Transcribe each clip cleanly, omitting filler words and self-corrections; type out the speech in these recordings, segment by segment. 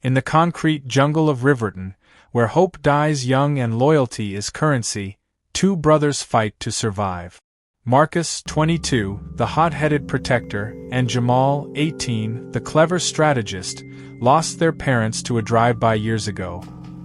In the concrete jungle of Riverton, where hope dies young and loyalty is currency, two brothers fight to survive. Marcus, 22, the hot-headed protector, and Jamal, 18, the clever strategist, lost their parents to a drive-by years ago.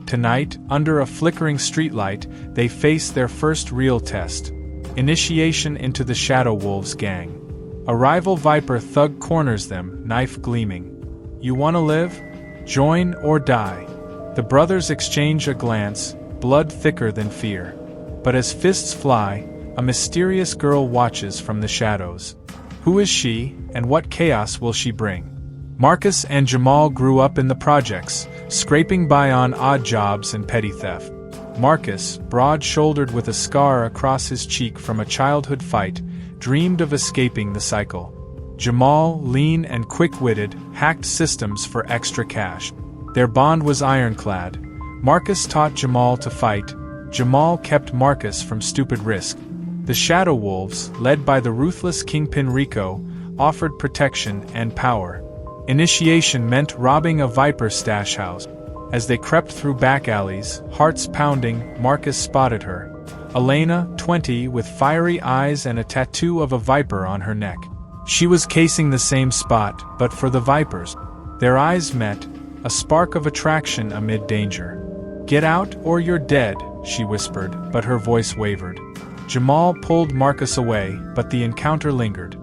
Tonight, under a flickering streetlight, they face their first real test. Initiation into the Shadow Wolves gang. A rival Viper thug corners them, knife gleaming. You wanna live? Join or die. The brothers exchange a glance, blood thicker than fear. But as fists fly, a mysterious girl watches from the shadows. Who is she, and what chaos will she bring? Marcus and Jamal grew up in the projects, scraping by on odd jobs and petty theft. Marcus, broad-shouldered with a scar across his cheek from a childhood fight, dreamed of escaping the cycle. Jamal, lean and quick-witted, hacked systems for extra cash. Their bond was ironclad. Marcus taught Jamal to fight. Jamal kept Marcus from stupid risk. The Shadow Wolves, led by the ruthless kingpin Rico, offered protection and power. Initiation meant robbing a Viper stash house. As they crept through back alleys, hearts pounding, Marcus spotted her. Elena, 20, with fiery eyes and a tattoo of a Viper on her neck. She was casing the same spot, but for the Vipers. Their eyes met, a spark of attraction amid danger. "Get out or you're dead," she whispered, but her voice wavered. Jamal pulled Marcus away, but the encounter lingered.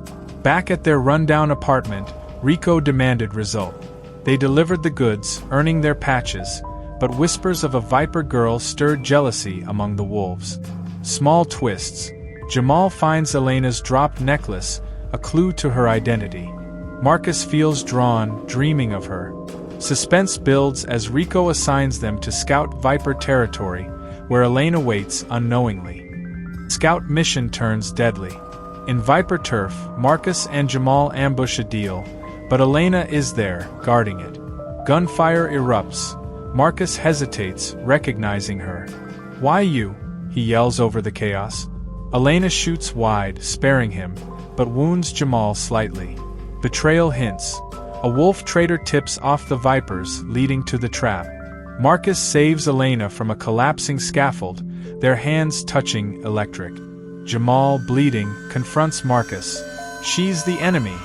Back at their rundown apartment, Rico demanded result. They delivered the goods, earning their patches, but whispers of a Viper girl stirred jealousy among the wolves. Small twists. Jamal finds Elena's dropped necklace, a clue to her identity. Marcus feels drawn, dreaming of her. Suspense builds as Rico assigns them to scout Viper territory, where Elena waits unknowingly. Scout mission turns deadly. In Viper turf, Marcus and Jamal ambush a deal, but Elena is there, guarding it. Gunfire erupts. Marcus hesitates, recognizing her. "Why you?" he yells over the chaos. Elena shoots wide, sparing him, but wounds Jamal slightly. Betrayal hints. A wolf trader tips off the Vipers, leading to the trap. Marcus saves Elena from a collapsing scaffold, their hands touching electric. Jamal, bleeding, confronts Marcus. She's the enemy.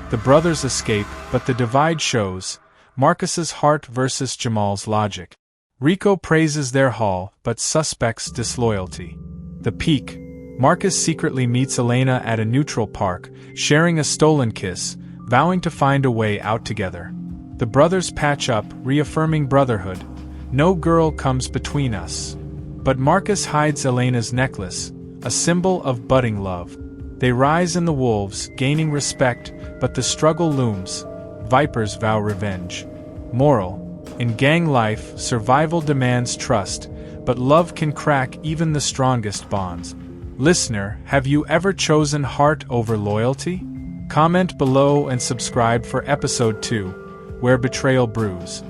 The brothers escape, but the divide shows. Marcus's heart versus Jamal's logic. Rico praises their haul, but suspects disloyalty. The peak. Marcus secretly meets Elena at a neutral park, sharing a stolen kiss, vowing to find a way out together. The brothers patch up, reaffirming brotherhood. No girl comes between us. But Marcus hides Elena's necklace, a symbol of budding love. They rise in the wolves, gaining respect, but the struggle looms. Vipers vow revenge. Moral. In gang life, survival demands trust, but love can crack even the strongest bonds. Listener, have you ever chosen heart over loyalty? Comment below and subscribe for episode 2, where betrayal brews.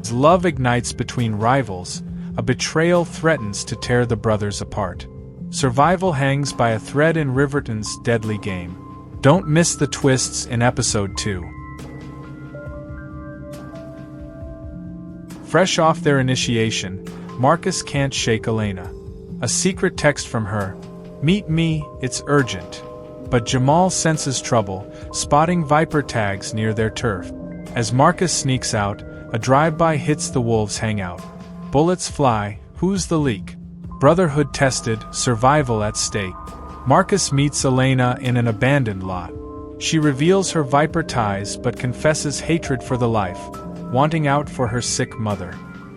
As love ignites between rivals, a betrayal threatens to tear the brothers apart. Survival hangs by a thread in Riverton's deadly game. Don't miss the twists in episode 2. Fresh off their initiation, Marcus can't shake Elena. A secret text from her. "Meet me, it's urgent." But Jamal senses trouble, spotting Viper tags near their turf. As Marcus sneaks out, a drive-by hits the wolves' hangout. Bullets fly. Who's the leak? Brotherhood tested, survival at stake. Marcus meets Elena in an abandoned lot. She reveals her Viper ties but confesses hatred for the life, wanting out for her sick mother.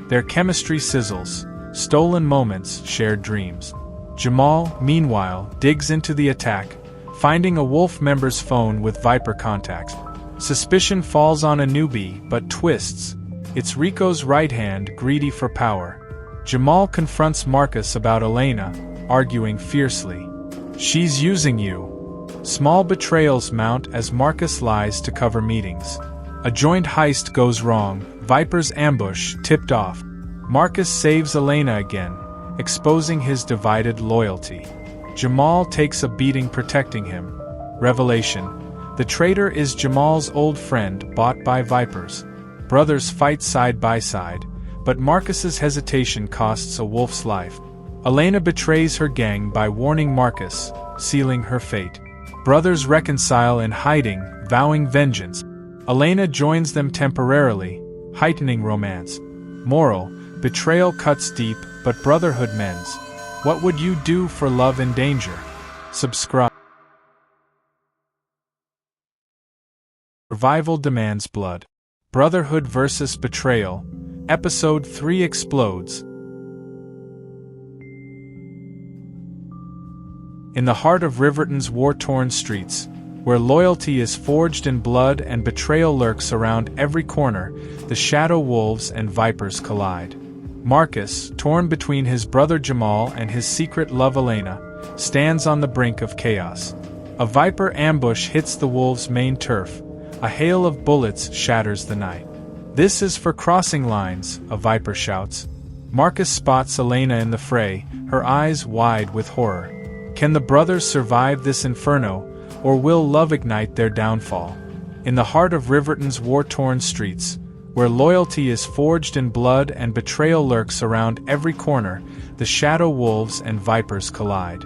Their chemistry sizzles. Stolen moments, shared dreams. Jamal, meanwhile, digs into the attack, finding a wolf member's phone with Viper contacts. Suspicion falls on a newbie, but twists. It's Rico's right hand, greedy for power. Jamal confronts Marcus about Elena, arguing fiercely. "She's using you." Small betrayals mount as Marcus lies to cover meetings. A joint heist goes wrong, Viper's ambush tipped off. Marcus saves Elena again, exposing his divided loyalty. Jamal takes a beating protecting him. Revelation. The traitor is Jamal's old friend bought by Vipers. Brothers fight side by side, but Marcus's hesitation costs a wolf's life. Elena betrays her gang by warning Marcus, sealing her fate. Brothers reconcile in hiding, vowing vengeance. Elena joins them temporarily, heightening romance. Moral: betrayal cuts deep, but brotherhood mends. What would you do for love in danger? Subscribe. Survival demands blood. Brotherhood vs. Betrayal. Episode 3 explodes. In the heart of Riverton's war-torn streets, where loyalty is forged in blood and betrayal lurks around every corner, the shadow wolves and vipers collide. Marcus, torn between his brother Jamal and his secret love Elena, stands on the brink of chaos. A viper ambush hits the wolves' main turf. A hail of bullets shatters the night. "This is for crossing lines," a viper shouts. Marcus spots Elena in the fray, her eyes wide with horror. Can the brothers survive this inferno, or will love ignite their downfall? In the heart of Riverton's war-torn streets, where loyalty is forged in blood and betrayal lurks around every corner, the shadow wolves and vipers collide.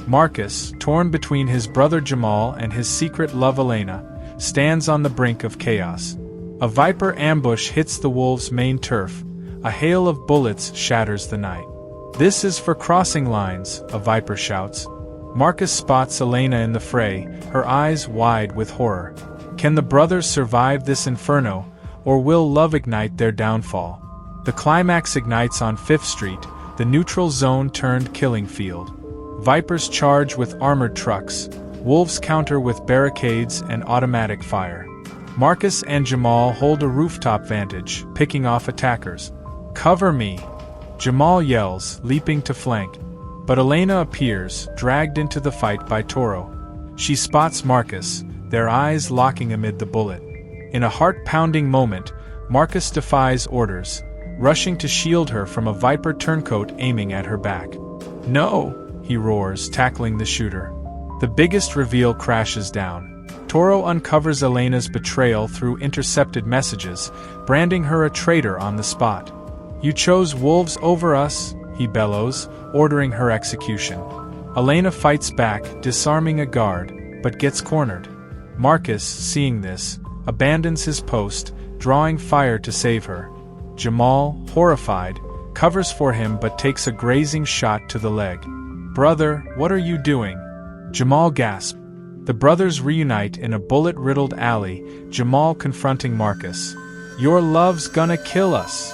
Marcus, torn between his brother Jamal and his secret love Elena, stands on the brink of chaos. A viper ambush hits the wolves' main turf. A hail of bullets shatters the night. "This is for crossing lines," a viper shouts. Marcus spots Elena in the fray, her eyes wide with horror. Can the brothers survive this inferno, or will love ignite their downfall? The climax ignites on 5th Street, the neutral zone turned killing field. Vipers charge with armored trucks. Wolves counter with barricades and automatic fire. Marcus and Jamal hold a rooftop vantage, picking off attackers. "Cover me!" Jamal yells, leaping to flank. But Elena appears, dragged into the fight by Toro. She spots Marcus, their eyes locking amid the bullet. In a heart-pounding moment, Marcus defies orders, rushing to shield her from a viper turncoat aiming at her back. "No!" he roars, tackling the shooter. The biggest reveal crashes down. Toro uncovers Elena's betrayal through intercepted messages, branding her a traitor on the spot. "You chose wolves over us," he bellows, ordering her execution. Elena fights back, disarming a guard, but gets cornered. Marcus, seeing this, abandons his post, drawing fire to save her. Jamal, horrified, covers for him but takes a grazing shot to the leg. "Brother, what are you doing?" Jamal gasps. The brothers reunite in a bullet-riddled alley, Jamal confronting Marcus. "Your love's gonna kill us!"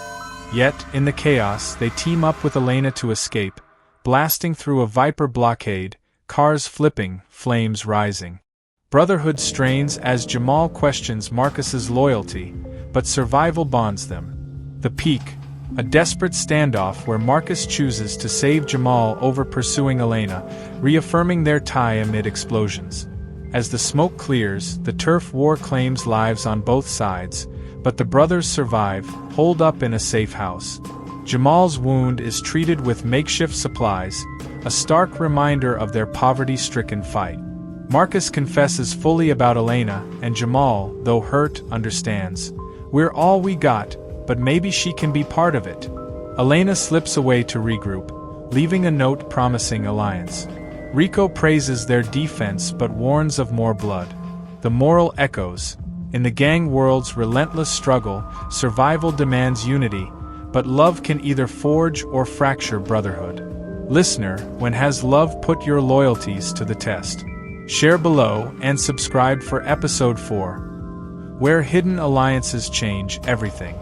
Yet, in the chaos, they team up with Elena to escape, blasting through a viper blockade, cars flipping, flames rising. Brotherhood strains as Jamal questions Marcus's loyalty, but survival bonds them. The Peak, a desperate standoff where Marcus chooses to save Jamal over pursuing Elena, reaffirming their tie amid explosions. As the smoke clears, the turf war claims lives on both sides, but the brothers survive, holed up in a safe house. Jamal's wound is treated with makeshift supplies, a stark reminder of their poverty-stricken fight. Marcus confesses fully about Elena, and Jamal, though hurt, understands. "We're all we got, but maybe she can be part of it." Elena slips away to regroup, leaving a note promising alliance. Rico praises their defense but warns of more blood. The moral echoes. In the gang world's relentless struggle, survival demands unity, but love can either forge or fracture brotherhood. Listener, when has love put your loyalties to the test? Share below and subscribe for episode 4, where hidden alliances change everything.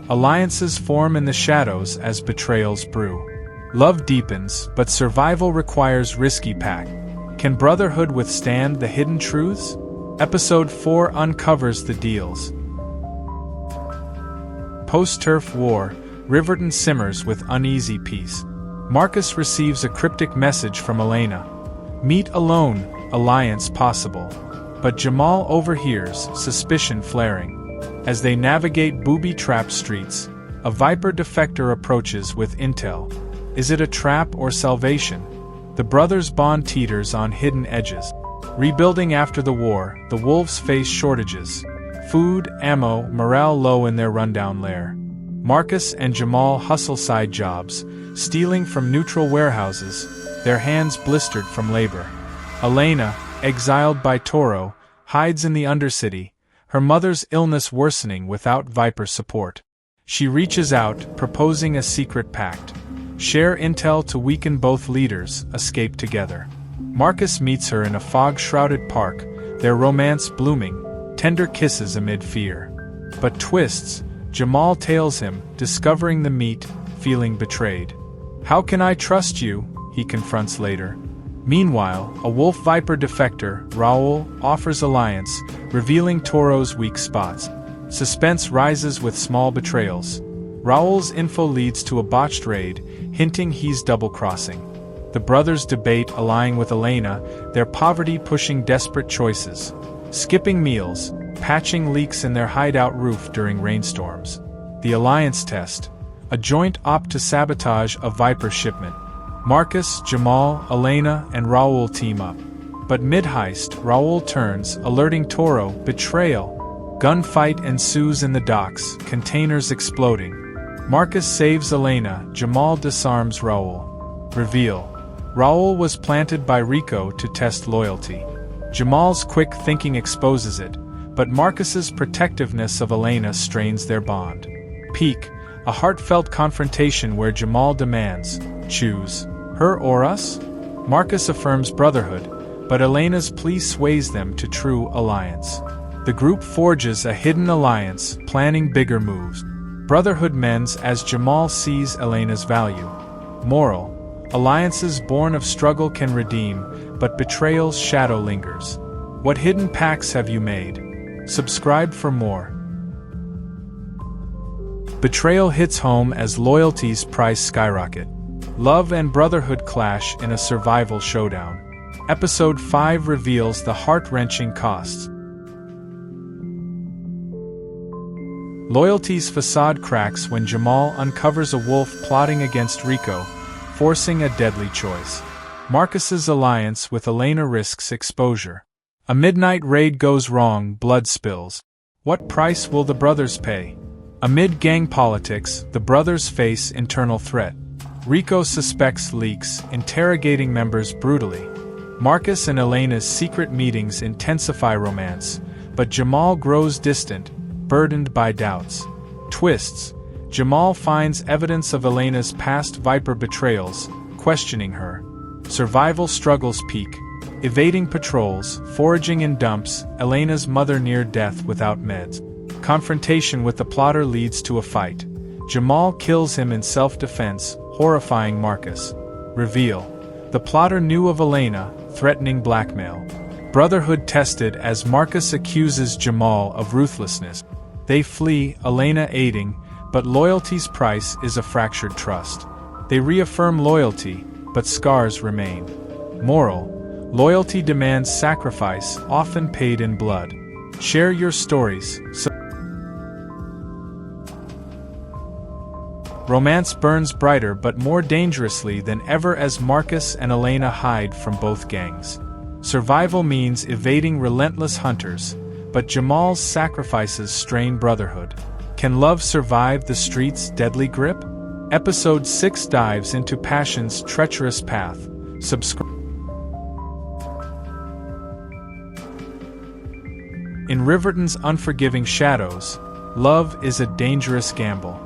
Alliances form in the shadows as betrayals brew. Love deepens, but survival requires risky pact. Can brotherhood withstand the hidden truths? Episode 4 uncovers the deals. Post-turf war, Riverton simmers with uneasy peace. Marcus receives a cryptic message from Elena. "Meet alone, alliance possible." But Jamal overhears, suspicion flaring. As they navigate booby-trapped streets, a viper defector approaches with intel. Is it a trap or salvation? The brothers' bond teeters on hidden edges. Rebuilding after the war, the wolves face shortages. Food, ammo, morale low in their rundown lair. Marcus and Jamal hustle side jobs, stealing from neutral warehouses, their hands blistered from labor. Elena, exiled by Toro, hides in the Undercity, her mother's illness worsening without Viper support. She reaches out, proposing a secret pact. Share intel to weaken both leaders, escape together. Marcus meets her in a fog-shrouded park, their romance blooming, tender kisses amid fear. But twists, Jamal tails him, discovering the meet, feeling betrayed. "How can I trust you?" he confronts later. Meanwhile, a wolf viper defector, Raul, offers alliance, revealing Toro's weak spots. Suspense rises with small betrayals. Raul's info leads to a botched raid, hinting he's double-crossing. The brothers debate allying with Elena, their poverty pushing desperate choices. Skipping meals, patching leaks in their hideout roof during rainstorms. The alliance test, a joint opt to sabotage a Viper shipment. Marcus, Jamal, Elena, and Raul team up. But mid-heist, Raul turns, alerting Toro, betrayal. Gunfight ensues in the docks, containers exploding. Marcus saves Elena, Jamal disarms Raul. Reveal. Raul was planted by Rico to test loyalty. Jamal's quick thinking exposes it, but Marcus's protectiveness of Elena strains their bond. Peak, a heartfelt confrontation where Jamal demands, "Choose her or us?" Marcus affirms brotherhood, but Elena's plea sways them to true alliance. The group forges a hidden alliance, planning bigger moves. Brotherhood mends as Jamal sees Elena's value. Moral: alliances born of struggle can redeem, but betrayal's shadow lingers. What hidden pacts have you made? Subscribe for more. Betrayal hits home as loyalty's price skyrocket. Love and brotherhood clash in a survival showdown. Episode 5 reveals the heart-wrenching costs. Loyalty's facade cracks when Jamal uncovers a wolf plotting against Rico, forcing a deadly choice. Marcus's alliance with Elena risks exposure. A midnight raid goes wrong, blood spills. What price will the brothers pay? Amid gang politics, the brothers face internal threat. Rico suspects leaks, interrogating members brutally. Marcus and Elena's secret meetings intensify romance, but Jamal grows distant, burdened by doubts. Twists. Jamal finds evidence of Elena's past Viper betrayals, questioning her. Survival struggles peak. Evading patrols, foraging in dumps, Elena's mother near death without meds. Confrontation with the plotter leads to a fight. Jamal kills him in self-defense, horrifying Marcus. Reveal. The plotter knew of Elena, threatening blackmail. Brotherhood tested as Marcus accuses Jamal of ruthlessness. They flee, Elena aiding, but loyalty's price is a fractured trust. They reaffirm loyalty, but scars remain. Moral. Loyalty demands sacrifice, often paid in blood. Share your stories. Romance burns brighter but more dangerously than ever as Marcus and Elena hide from both gangs. Survival means evading relentless hunters, but Jamal's sacrifices strain brotherhood. Can love survive the streets' deadly grip? Episode 6 dives into passion's treacherous path. Subscribe. In Riverton's unforgiving shadows, love is a dangerous gamble.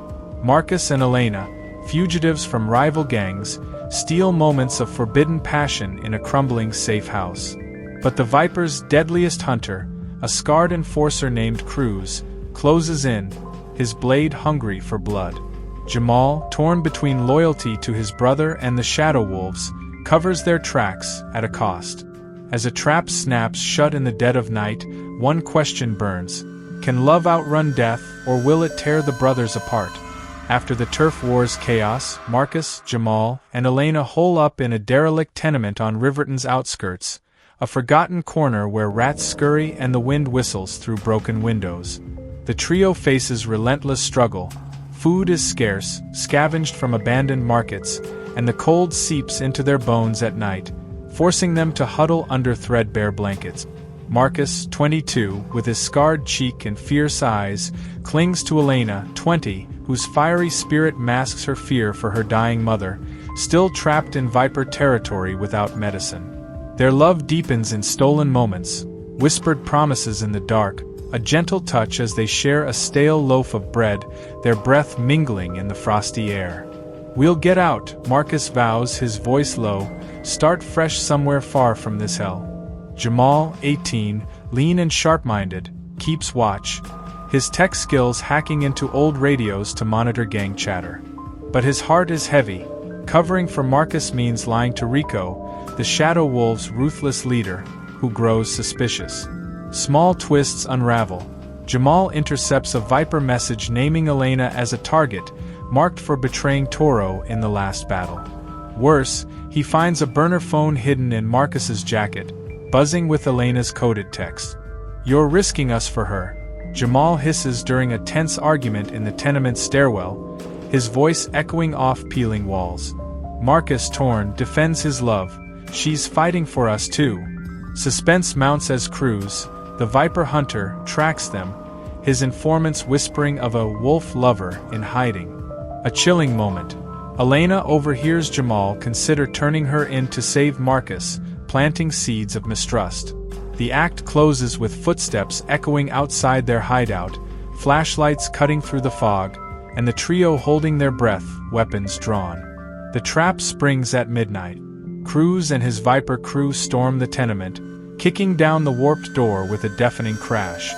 Marcus and Elena, fugitives from rival gangs, steal moments of forbidden passion in a crumbling safe house. But the Viper's deadliest hunter, a scarred enforcer named Cruz, closes in, his blade hungry for blood. Jamal, torn between loyalty to his brother and the Shadow Wolves, covers their tracks at a cost. As a trap snaps shut in the dead of night, one question burns: can love outrun death, or will it tear the brothers apart? After the turf war's chaos, Marcus, Jamal, and Elena hole up in a derelict tenement on Riverton's outskirts, a forgotten corner where rats scurry and the wind whistles through broken windows. The trio faces relentless struggle. Food is scarce, scavenged from abandoned markets, and the cold seeps into their bones at night, forcing them to huddle under threadbare blankets. Marcus, 22, with his scarred cheek and fierce eyes, clings to Elena, 20, whose fiery spirit masks her fear for her dying mother, still trapped in Viper territory without medicine. Their love deepens in stolen moments, whispered promises in the dark, a gentle touch as they share a stale loaf of bread, their breath mingling in the frosty air. "We'll get out," Marcus vows, his voice low, "start fresh somewhere far from this hell." Jamal, 18, lean and sharp-minded, keeps watch, his tech skills hacking into old radios to monitor gang chatter. But his heart is heavy. Covering for Marcus means lying to Rico, the Shadow Wolves' ruthless leader, who grows suspicious. Small twists unravel. Jamal intercepts a Viper message naming Elena as a target, marked for betraying Toro in the last battle. Worse, he finds a burner phone hidden in Marcus's jacket, buzzing with Elena's coded text. "You're risking us for her," Jamal hisses during a tense argument in the tenement stairwell, his voice echoing off peeling walls. Marcus, torn, defends his love. "She's fighting for us too." Suspense mounts as Cruz, the Viper hunter, tracks them, his informants whispering of a wolf lover in hiding. A chilling moment. Elena overhears Jamal consider turning her in to save Marcus, planting seeds of mistrust. The act closes with footsteps echoing outside their hideout, flashlights cutting through the fog, and the trio holding their breath, weapons drawn. The trap springs at midnight. Cruz and his Viper crew storm the tenement, kicking down the warped door with a deafening crash.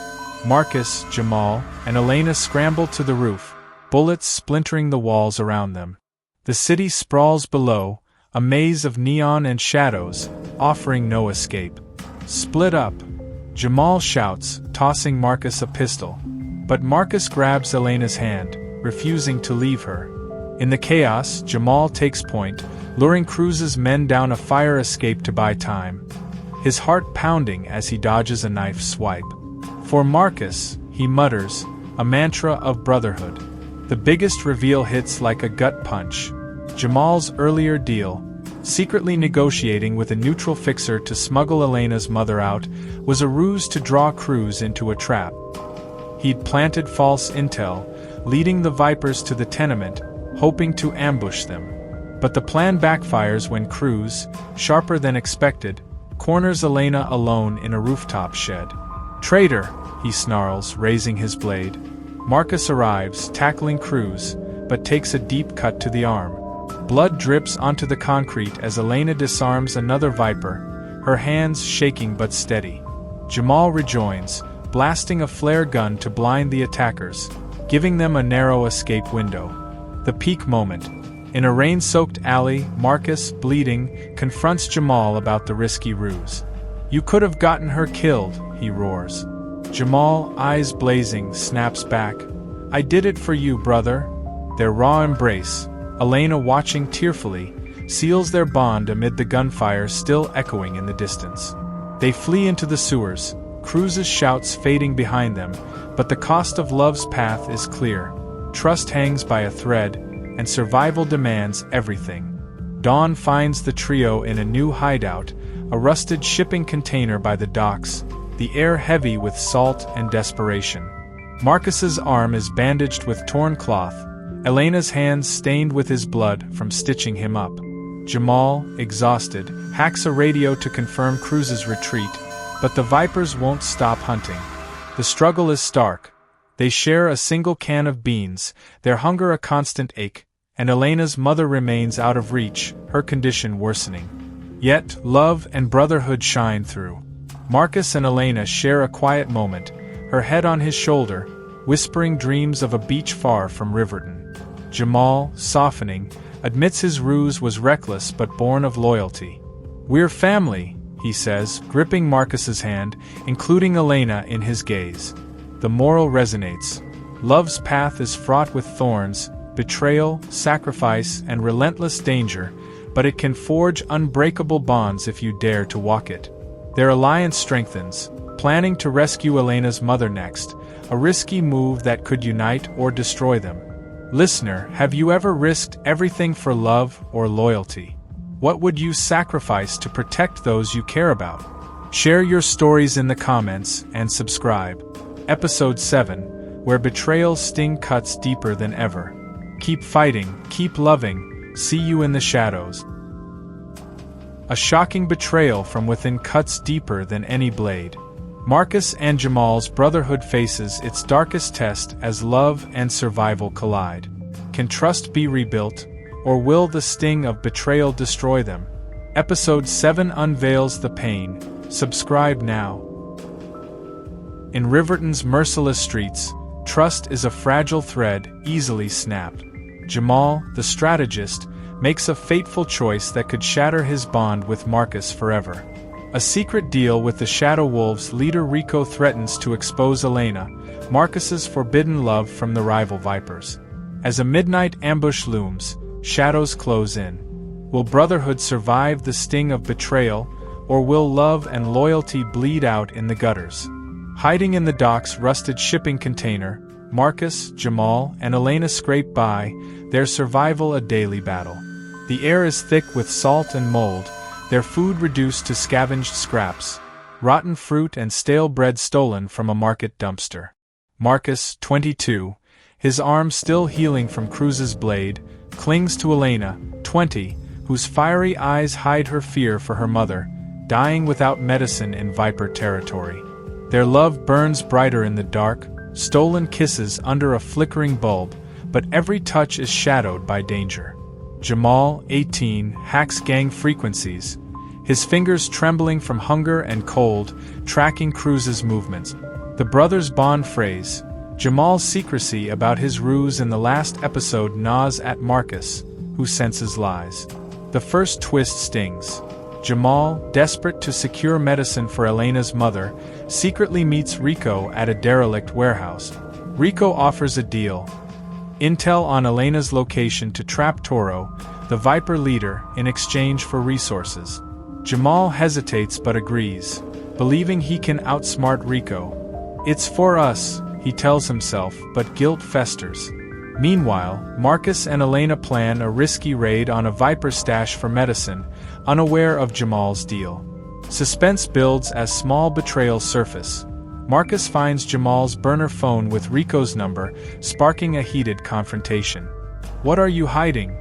Marcus, Jamal, and Elena scramble to the roof, bullets splintering the walls around them. The city sprawls below, a maze of neon and shadows, offering no escape. "Split up," Jamal shouts, tossing Marcus a pistol. But Marcus grabs Elena's hand, refusing to leave her. In the chaos, Jamal takes point, luring Cruz's men down a fire escape to buy time, his heart pounding as he dodges a knife swipe. For Marcus, he mutters, a mantra of brotherhood. The biggest reveal hits like a gut punch. Jamal's earlier deal, secretly negotiating with a neutral fixer to smuggle Elena's mother out, was a ruse to draw Cruz into a trap. He'd planted false intel, leading the Vipers to the tenement, hoping to ambush them. But the plan backfires when Cruz, sharper than expected, corners Elena alone in a rooftop shed. "Traitor," he snarls, raising his blade. Marcus arrives, tackling Cruz, but takes a deep cut to the arm. Blood drips onto the concrete as Elena disarms another Viper, her hands shaking but steady. Jamal rejoins, blasting a flare gun to blind the attackers, giving them a narrow escape window. The peak moment. In a rain-soaked alley, Marcus, bleeding, confronts Jamal about the risky ruse. "You could have gotten her killed," he roars. Jamal, eyes blazing, snaps back. "I did it for you, brother." Their raw embrace, Elena watching tearfully, seals their bond amid the gunfire still echoing in the distance. They flee into the sewers, Cruz's shouts fading behind them, but the cost of love's path is clear. Trust hangs by a thread, and survival demands everything. Dawn finds the trio in a new hideout, a rusted shipping container by the docks, the air heavy with salt and desperation. Marcus's arm is bandaged with torn cloth, Elena's hands stained with his blood from stitching him up. Jamal, exhausted, hacks a radio to confirm Cruz's retreat, but the Vipers won't stop hunting. The struggle is stark. They share a single can of beans, their hunger a constant ache, and Elena's mother remains out of reach, her condition worsening. Yet, love and brotherhood shine through. Marcus and Elena share a quiet moment, her head on his shoulder, whispering dreams of a beach far from Riverton. Jamal, softening, admits his ruse was reckless but born of loyalty. "We're family," he says, gripping Marcus's hand, including Elena in his gaze. The moral resonates. Love's path is fraught with thorns, betrayal, sacrifice, and relentless danger, but it can forge unbreakable bonds if you dare to walk it. Their alliance strengthens, planning to rescue Elena's mother next, a risky move that could unite or destroy them. Listener, have you ever risked everything for love or loyalty? What would you sacrifice to protect those you care about? Share your stories in the comments and subscribe. Episode 7, where betrayal's sting cuts deeper than ever. Keep fighting, keep loving, see you in the shadows. A shocking betrayal from within cuts deeper than any blade. Marcus and Jamal's brotherhood faces its darkest test as love and survival collide. Can trust be rebuilt, or will the sting of betrayal destroy them? Episode 7 unveils the pain. Subscribe now. In Riverton's merciless streets, trust is a fragile thread easily snapped. Jamal, the strategist, makes a fateful choice that could shatter his bond with Marcus forever. A secret deal with the Shadow Wolves leader Rico threatens to expose Elena, Marcus's forbidden love from the rival Vipers. As a midnight ambush looms, shadows close in. Will Brotherhood survive the sting of betrayal, or will love and loyalty bleed out in the gutters? Hiding in the dock's rusted shipping container, Marcus, Jamal, and Elena scrape by, their survival a daily battle. The air is thick with salt and mold, their food reduced to scavenged scraps, rotten fruit and stale bread stolen from a market dumpster. Marcus, 22, his arm still healing from Cruz's blade, clings to Elena, 20, whose fiery eyes hide her fear for her mother, dying without medicine in Viper territory. Their love burns brighter in the dark, stolen kisses under a flickering bulb, but every touch is shadowed by danger. Jamal, 18, hacks gang frequencies, his fingers trembling from hunger and cold, tracking Cruz's movements. The brothers' bond phrase, Jamal's secrecy about his ruse in the last episode gnaws at Marcus, who senses lies. The first twist stings. Jamal, desperate to secure medicine for Elena's mother, secretly meets Rico at a derelict warehouse. Rico offers a deal. Intel on Elena's location to trap Toro, the Viper leader, in exchange for resources. Jamal hesitates but agrees, believing he can outsmart Rico. It's for us, he tells himself, but guilt festers. Meanwhile, Marcus and Elena plan a risky raid on a Viper stash for medicine, unaware of Jamal's deal. Suspense builds as small betrayals surface. Marcus finds Jamal's burner phone with Rico's number, sparking a heated confrontation. "What are you hiding?"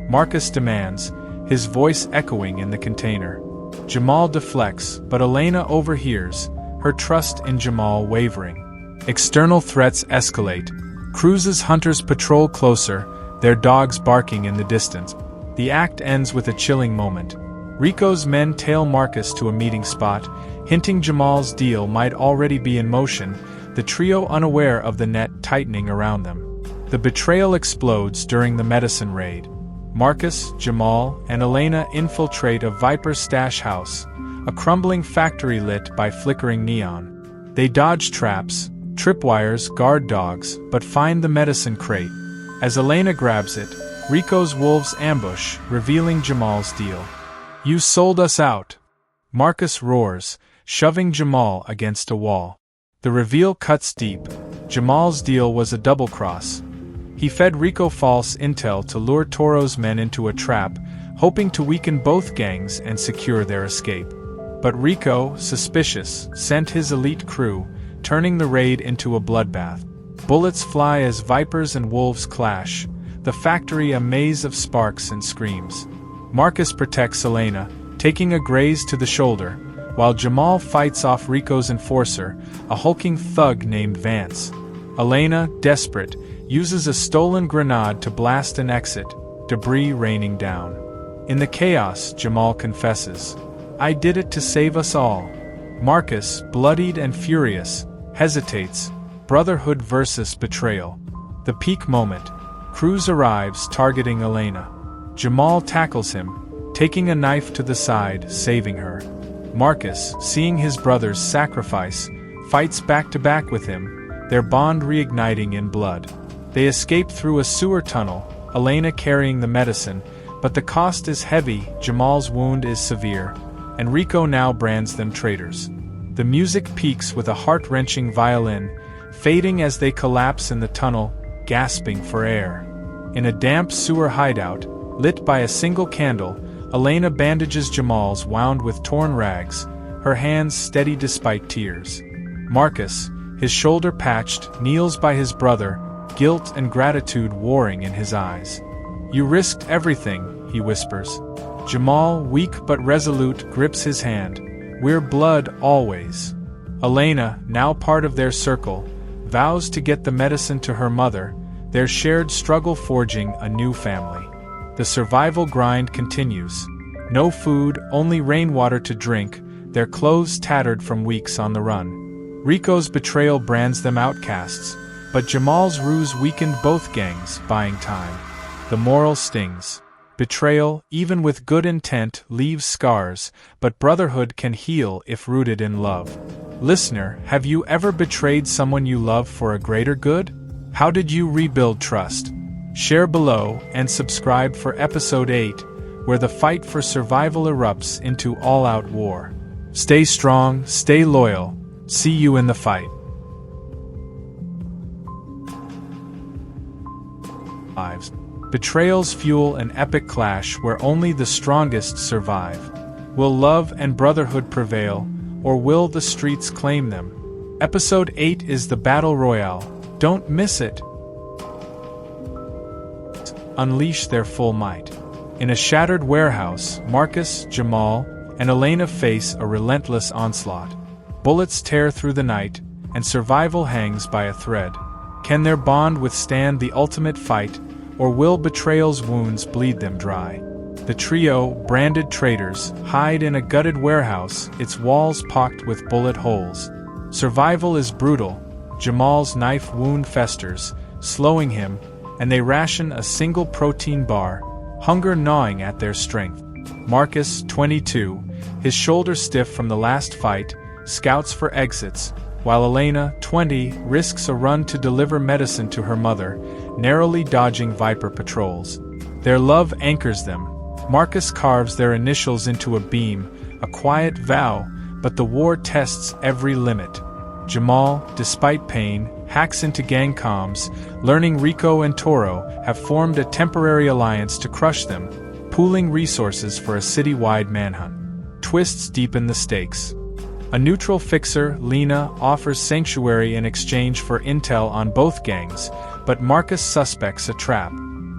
Marcus demands, his voice echoing in the container. Jamal deflects, but Elena overhears, her trust in Jamal wavering. External threats escalate. Cruz's hunters patrol closer, their dogs barking in the distance. The act ends with a chilling moment. Rico's men tail Marcus to a meeting spot, hinting Jamal's deal might already be in motion, the trio unaware of the net tightening around them. The betrayal explodes during the medicine raid. Marcus, Jamal, and Elena infiltrate a Viper stash house, a crumbling factory lit by flickering neon. They dodge traps, tripwires, guard dogs, but find the medicine crate. As Elena grabs it, Rico's wolves ambush, revealing Jamal's deal. "You sold us out!" Marcus roars, shoving Jamal against a wall. The reveal cuts deep. Jamal's deal was a double-cross. He fed Rico false intel to lure Toro's men into a trap, hoping to weaken both gangs and secure their escape. But Rico, suspicious, sent his elite crew, turning the raid into a bloodbath. Bullets fly as Vipers and wolves clash, the factory a maze of sparks and screams. Marcus protects Elena, taking a graze to the shoulder, while Jamal fights off Rico's enforcer, a hulking thug named Vance. Elena, desperate, uses a stolen grenade to blast an exit, debris raining down. In the chaos, Jamal confesses, "I did it to save us all." Marcus, bloodied and furious, hesitates, Brotherhood versus betrayal. The peak moment. Cruz arrives, targeting Elena. Jamal tackles him, taking a knife to the side, saving her. Marcus, seeing his brother's sacrifice, fights back-to-back with him, their bond reigniting in blood. They escape through a sewer tunnel, Elena carrying the medicine, but the cost is heavy, Jamal's wound is severe, and Rico now brands them traitors. The music peaks with a heart-wrenching violin, fading as they collapse in the tunnel, gasping for air. In a damp sewer hideout, lit by a single candle, Elena bandages Jamal's wound with torn rags, her hands steady despite tears. Marcus, his shoulder patched, kneels by his brother, guilt and gratitude warring in his eyes. "You risked everything," he whispers. Jamal, weak but resolute, grips his hand. "We're blood always." Elena, now part of their circle, vows to get the medicine to her mother, their shared struggle forging a new family. The survival grind continues. No food, only rainwater to drink, their clothes tattered from weeks on the run. Rico's betrayal brands them outcasts, but Jamal's ruse weakened both gangs, buying time. The moral stings. Betrayal, even with good intent, leaves scars, but brotherhood can heal if rooted in love. Listener, have you ever betrayed someone you love for a greater good? How did you rebuild trust? Share below and subscribe for episode 8, where the fight for survival erupts into all-out war. Stay strong, stay loyal. See you in the fight. Lives. Betrayals fuel an epic clash where only the strongest survive. Will love and brotherhood prevail, or will the streets claim them? Episode 8 is the Battle Royale. Don't miss it. Unleash their full might. In a shattered warehouse, Marcus, Jamal, and Elena face a relentless onslaught. Bullets tear through the night, and survival hangs by a thread. Can their bond withstand the ultimate fight, or will betrayal's wounds bleed them dry? The trio, branded traitors, hide in a gutted warehouse, its walls pocked with bullet holes. Survival is brutal. Jamal's knife wound festers, slowing him, and they ration a single protein bar, hunger gnawing at their strength. Marcus, 22, his shoulder stiff from the last fight, scouts for exits, while Elena, 20, risks a run to deliver medicine to her mother, narrowly dodging Viper patrols. Their love anchors them. Marcus carves their initials into a beam, a quiet vow, but the war tests every limit. Jamal, despite pain, hacks into gang comms, learning Rico and Toro have formed a temporary alliance to crush them, pooling resources for a citywide manhunt. Twists deepen the stakes. A neutral fixer, Lena, offers sanctuary in exchange for intel on both gangs, but Marcus suspects a trap.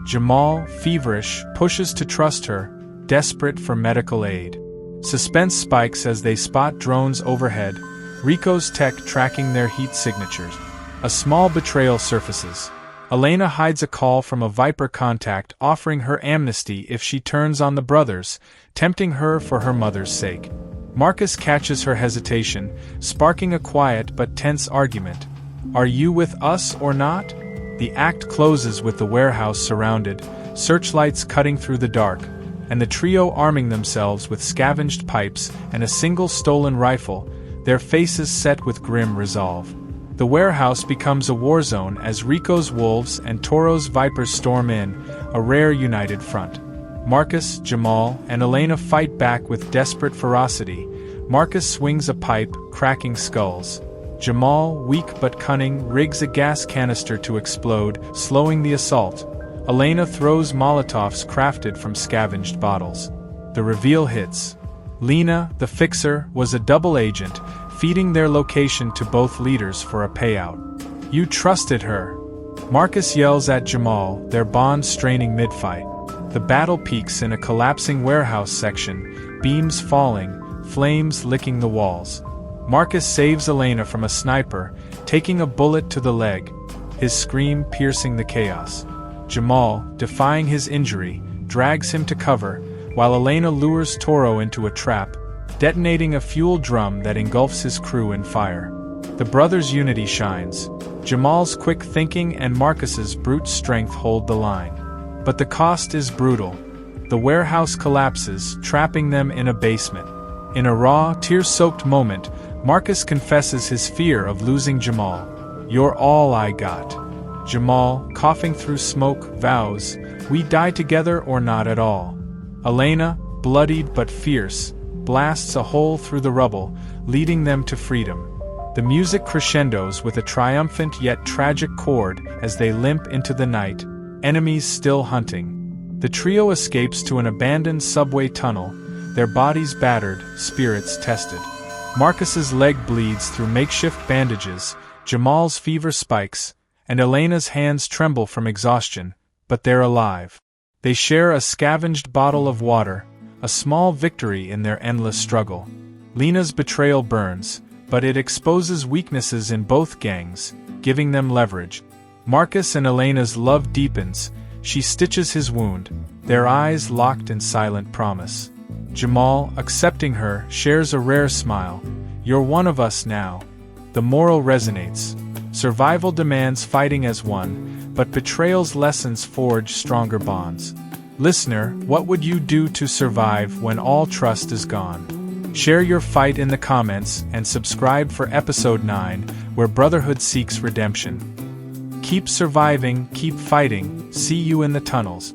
Jamal, feverish, pushes to trust her, desperate for medical aid. Suspense spikes as they spot drones overhead, Rico's tech tracking their heat signatures. A small betrayal surfaces. Elena hides a call from a Viper contact offering her amnesty if she turns on the brothers, tempting her for her mother's sake. Marcus catches her hesitation, sparking a quiet but tense argument. "Are you with us or not?" The act closes with the warehouse surrounded, searchlights cutting through the dark, and the trio arming themselves with scavenged pipes and a single stolen rifle, their faces set with grim resolve. The warehouse becomes a war zone as Rico's wolves and Toro's vipers storm in, a rare united front. Marcus, Jamal, and Elena fight back with desperate ferocity. Marcus swings a pipe, cracking skulls. Jamal, weak but cunning, rigs a gas canister to explode, slowing the assault. Elena throws Molotovs crafted from scavenged bottles. The reveal hits. Lena, the fixer, was a double agent, feeding their location to both leaders for a payout. "You trusted her." Marcus yells at Jamal, their bond straining mid-fight. The battle peaks in a collapsing warehouse section, beams falling, flames licking the walls. Marcus saves Elena from a sniper, taking a bullet to the leg, his scream piercing the chaos. Jamal, defying his injury, drags him to cover, while Elena lures Toro into a trap, detonating a fuel drum that engulfs his crew in fire. The brothers' unity shines. Jamal's quick thinking and Marcus's brute strength hold the line. But the cost is brutal. The warehouse collapses, trapping them in a basement. In a raw, tear-soaked moment, Marcus confesses his fear of losing Jamal. "You're all I got." Jamal, coughing through smoke, vows, "We die together or not at all." Elena, bloodied but fierce, blasts a hole through the rubble, leading them to freedom. The music crescendos with a triumphant yet tragic chord as they limp into the night, enemies still hunting. The trio escapes to an abandoned subway tunnel, their bodies battered, spirits tested. Marcus's leg bleeds through makeshift bandages, Jamal's fever spikes, and Elena's hands tremble from exhaustion, but they're alive. They share a scavenged bottle of water, a small victory in their endless struggle. Lena's betrayal burns, but it exposes weaknesses in both gangs, giving them leverage. Marcus and Elena's love deepens, she stitches his wound, their eyes locked in silent promise. Jamal, accepting her, shares a rare smile. You're one of us now. The moral resonates. Survival demands fighting as one, but betrayal's lessons forge stronger bonds. Listener, what would you do to survive when all trust is gone? Share your fight in the comments and subscribe for episode 9, where Brotherhood seeks redemption. Keep surviving, keep fighting, see you in the tunnels.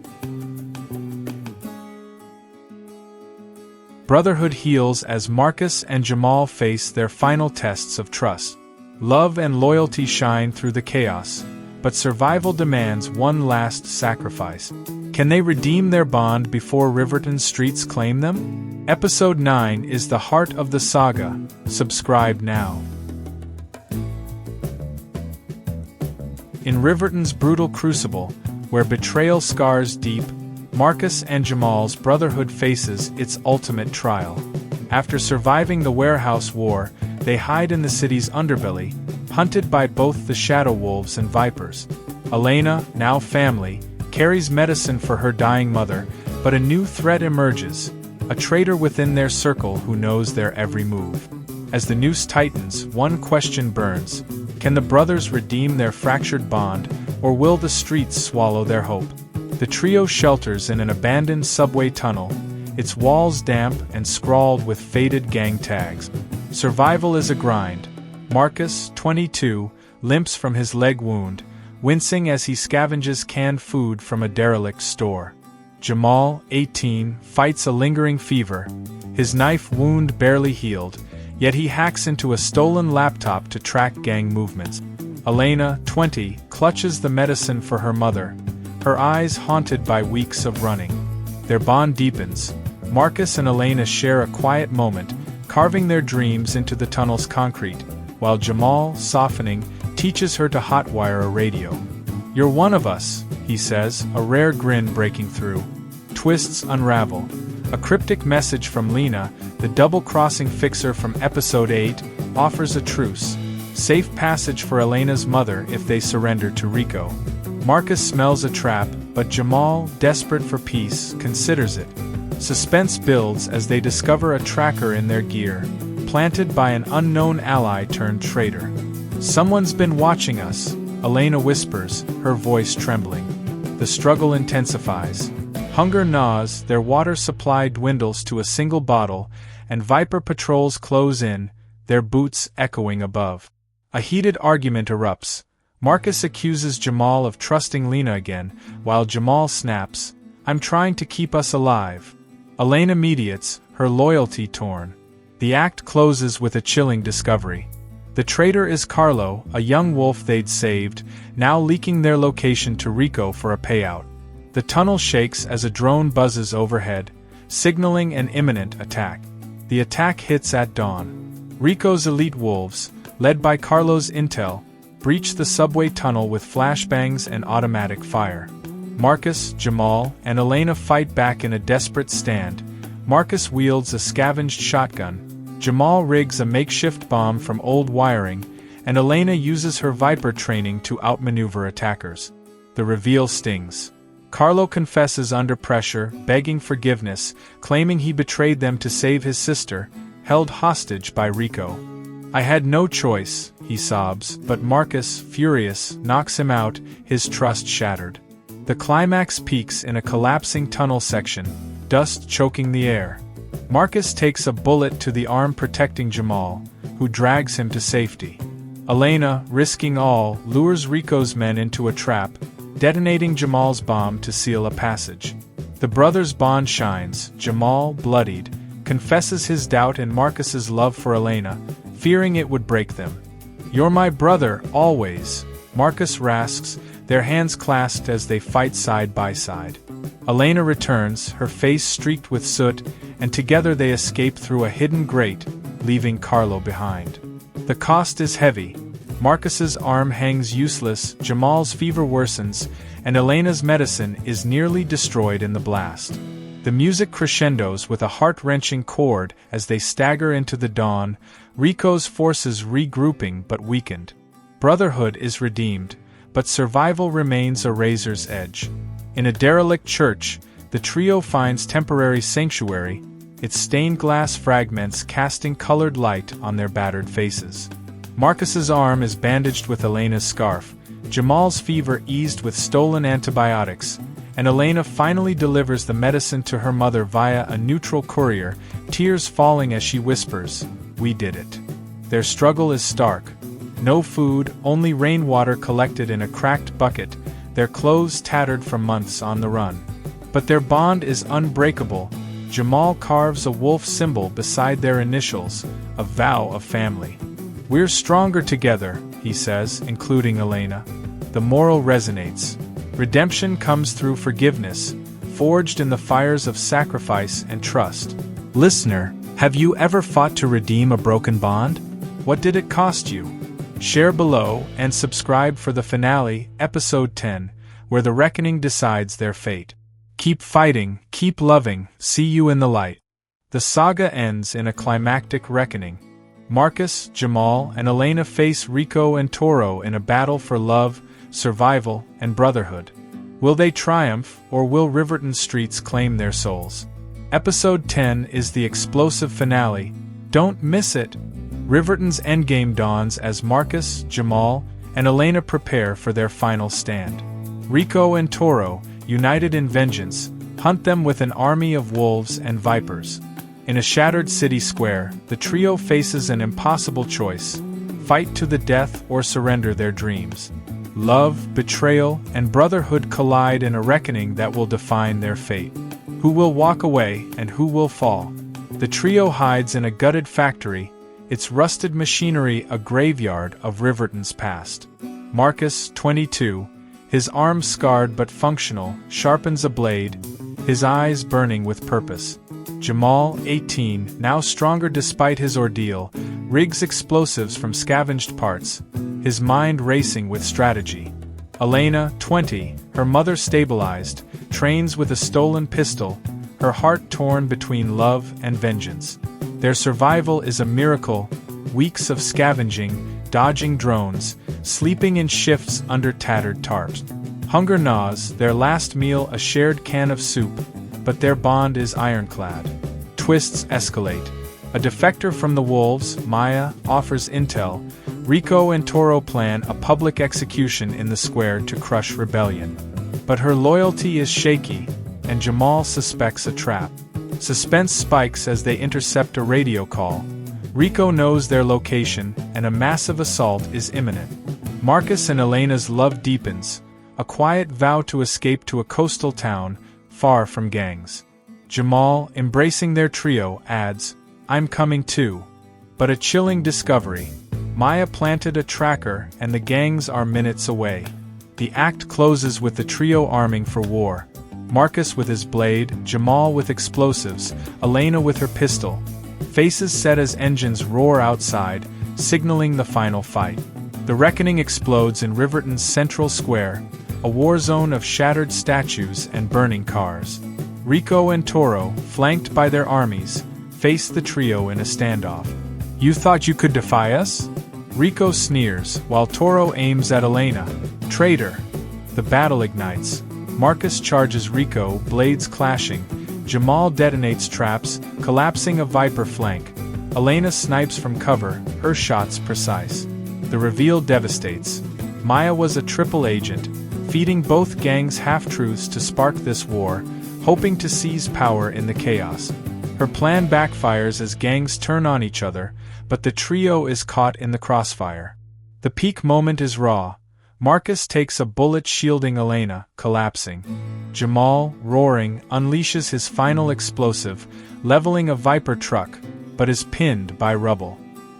Brotherhood heals as Marcus and Jamal face their final tests of trust. Love and loyalty shine through the chaos, but survival demands one last sacrifice. Can they redeem their bond before Riverton's streets claim them? Episode 9 is the heart of the saga. Subscribe now. In Riverton's brutal crucible, where betrayal scars deep, Marcus and Jamal's brotherhood faces its ultimate trial. After surviving the warehouse war, they hide in the city's underbelly, hunted by both the shadow wolves and vipers. Elena, now family, carries medicine for her dying mother, but a new threat emerges, a traitor within their circle who knows their every move. As the noose tightens, one question burns: can the brothers redeem their fractured bond, or will the streets swallow their hope? The trio shelters in an abandoned subway tunnel, its walls damp and scrawled with faded gang tags. Survival is a grind. Marcus, 22, limps from his leg wound, wincing as he scavenges canned food from a derelict store. Jamal, 18, fights a lingering fever, his knife wound barely healed, yet he hacks into a stolen laptop to track gang movements. Elena, 20, clutches the medicine for her mother, her eyes haunted by weeks of running. Their bond deepens. Marcus and Elena share a quiet moment, carving their dreams into the tunnel's concrete, while Jamal, softening, teaches her to hotwire a radio. "You're one of us," he says, a rare grin breaking through. Twists unravel. A cryptic message from Lena, the double-crossing fixer from episode 8, offers a truce. Safe passage for Elena's mother if they surrender to Rico. Marcus smells a trap, but Jamal, desperate for peace, considers it. Suspense builds as they discover a tracker in their gear, planted by an unknown ally turned traitor. "Someone's been watching us," Elena whispers, her voice trembling. The struggle intensifies. Hunger gnaws, their water supply dwindles to a single bottle, and Viper patrols close in, their boots echoing above. A heated argument erupts. Marcus accuses Jamal of trusting Lena again, while Jamal snaps, "I'm trying to keep us alive." Elena mediates, her loyalty torn. The act closes with a chilling discovery. The traitor is Carlo, a young wolf they'd saved, now leaking their location to Rico for a payout. The tunnel shakes as a drone buzzes overhead, signaling an imminent attack. The attack hits at dawn. Rico's elite wolves, led by Carlo's intel, breach the subway tunnel with flashbangs and automatic fire. Marcus, Jamal, and Elena fight back in a desperate stand. Marcus wields a scavenged shotgun, Jamal rigs a makeshift bomb from old wiring, and Elena uses her Viper training to outmaneuver attackers. The reveal stings. Carlo confesses under pressure, begging forgiveness, claiming he betrayed them to save his sister, held hostage by Rico. "I had no choice," he sobs, but Marcus, furious, knocks him out, his trust shattered. The climax peaks in a collapsing tunnel section, dust choking the air. Marcus takes a bullet to the arm protecting Jamal, who drags him to safety. Elena, risking all, lures Rico's men into a trap, detonating Jamal's bomb to seal a passage. The brothers' bond shines. Jamal, bloodied, confesses his doubt in Marcus's love for Elena, fearing it would break them. "You're my brother, always," Marcus rasps, their hands clasped as they fight side by side. Elena returns, her face streaked with soot, and together they escape through a hidden grate, leaving Carlo behind. The cost is heavy. Marcus's arm hangs useless, Jamal's fever worsens, and Elena's medicine is nearly destroyed in the blast. The music crescendos with a heart-wrenching chord as they stagger into the dawn, Rico's forces regrouping but weakened. Brotherhood is redeemed, but survival remains a razor's edge. In a derelict church, the trio finds temporary sanctuary, its stained glass fragments casting colored light on their battered faces. Marcus's arm is bandaged with Elena's scarf, Jamal's fever eased with stolen antibiotics, and Elena finally delivers the medicine to her mother via a neutral courier, tears falling as she whispers, "We did it." Their struggle is stark. No food, only rainwater collected in a cracked bucket, their clothes tattered from months on the run. But their bond is unbreakable. Jamal carves a wolf symbol beside their initials, a vow of family. "We're stronger together," he says, including Elena. The moral resonates. Redemption comes through forgiveness, forged in the fires of sacrifice and trust. Listener, have you ever fought to redeem a broken bond? What did it cost you? Share below and subscribe for the finale, Episode 10, where the reckoning decides their fate. Keep fighting, keep loving, see you in the light. The saga ends in a climactic reckoning. Marcus, Jamal, and Elena face Rico and Toro in a battle for love, survival, and brotherhood. Will they triumph, or will Riverton's streets claim their souls? Episode 10 is the explosive finale. Don't miss it! Riverton's endgame dawns as Marcus, Jamal, and Elena prepare for their final stand. Rico and Toro, united in vengeance, hunt them with an army of wolves and vipers. In a shattered city square, the trio faces an impossible choice: fight to the death or surrender their dreams. Love, betrayal, and brotherhood collide in a reckoning that will define their fate. Who will walk away and who will fall? The trio hides in a gutted factory, its rusted machinery a graveyard of Riverton's past. Marcus, 22, his arm scarred but functional, sharpens a blade, his eyes burning with purpose. Jamal, 18, now stronger despite his ordeal, rigs explosives from scavenged parts, his mind racing with strategy. Elena, 20, her mother stabilized, trains with a stolen pistol, her heart torn between love and vengeance. Their survival is a miracle, weeks of scavenging, dodging drones, sleeping in shifts under tattered tarps. Hunger gnaws, their last meal a shared can of soup, but their bond is ironclad. Twists escalate. A defector from the wolves, Maya, offers intel. Rico and Toro plan a public execution in the square to crush rebellion. But her loyalty is shaky, and Jamal suspects a trap. Suspense spikes as they intercept a radio call. Rico knows their location, and a massive assault is imminent. Marcus and Elena's love deepens, a quiet vow to escape to a coastal town, far from gangs. Jamal, embracing their trio, adds, "I'm coming too." But a chilling discovery. Maya planted a tracker, and the gangs are minutes away. The act closes with the trio arming for war. Marcus with his blade, Jamal with explosives, Elena with her pistol. Faces set as engines roar outside, signaling the final fight. The reckoning explodes in Riverton's central square, a war zone of shattered statues and burning cars. Rico and Toro, flanked by their armies, face the trio in a standoff. "You thought you could defy us?" Rico sneers, while Toro aims at Elena. "Traitor!" The battle ignites. Marcus charges Rico, blades clashing. Jamal detonates traps, collapsing a viper flank. Elena snipes from cover, her shots precise. The reveal devastates. Maya was a triple agent, feeding both gangs half-truths to spark this war, hoping to seize power in the chaos. Her plan backfires as gangs turn on each other, but the trio is caught in the crossfire. The peak moment is raw. Marcus takes a bullet shielding Elena, collapsing. Jamal, roaring, unleashes his final explosive, leveling a Viper truck, but is pinned by rubble.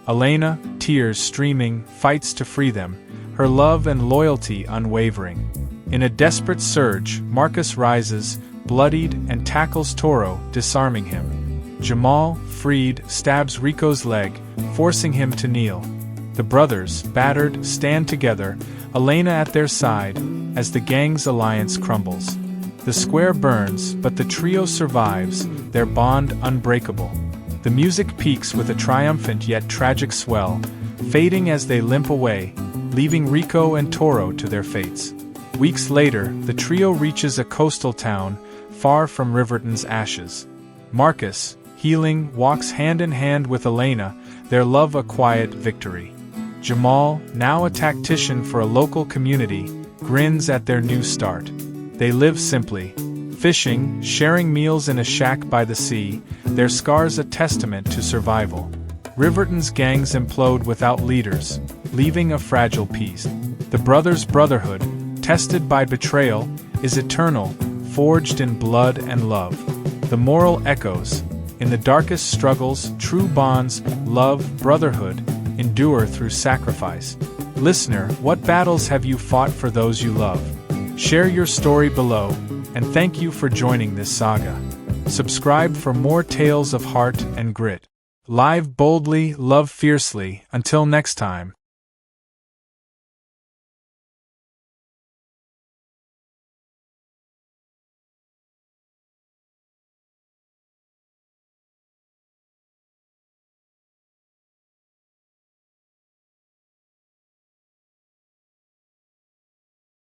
Elena, tears streaming, fights to free them, her love and loyalty unwavering. In a desperate surge, Marcus rises, bloodied, and tackles Toro, disarming him. Jamal, freed, stabs Rico's leg, forcing him to kneel. The brothers, battered, stand together, Elena at their side, as the gang's alliance crumbles. The square burns, but the trio survives, their bond unbreakable. The music peaks with a triumphant yet tragic swell, fading as they limp away, leaving Rico and Toro to their fates. Weeks later, the trio reaches a coastal town, far from Riverton's ashes. Marcus, healing, walks hand in hand with Elena, their love a quiet victory. Jamal, now a tactician for a local community, grins at their new start. They live simply, fishing, sharing meals in a shack by the sea, their scars a testament to survival. Riverton's gangs implode without leaders, leaving a fragile peace. The brothers' brotherhood, tested by betrayal, is eternal, forged in blood and love. The moral echoes: in the darkest struggles, true bonds, love, brotherhood, endure through sacrifice. Listener, what battles have you fought for those you love? Share your story below, and thank you for joining this saga. Subscribe for more tales of heart and grit. Live boldly, love fiercely. Until next time.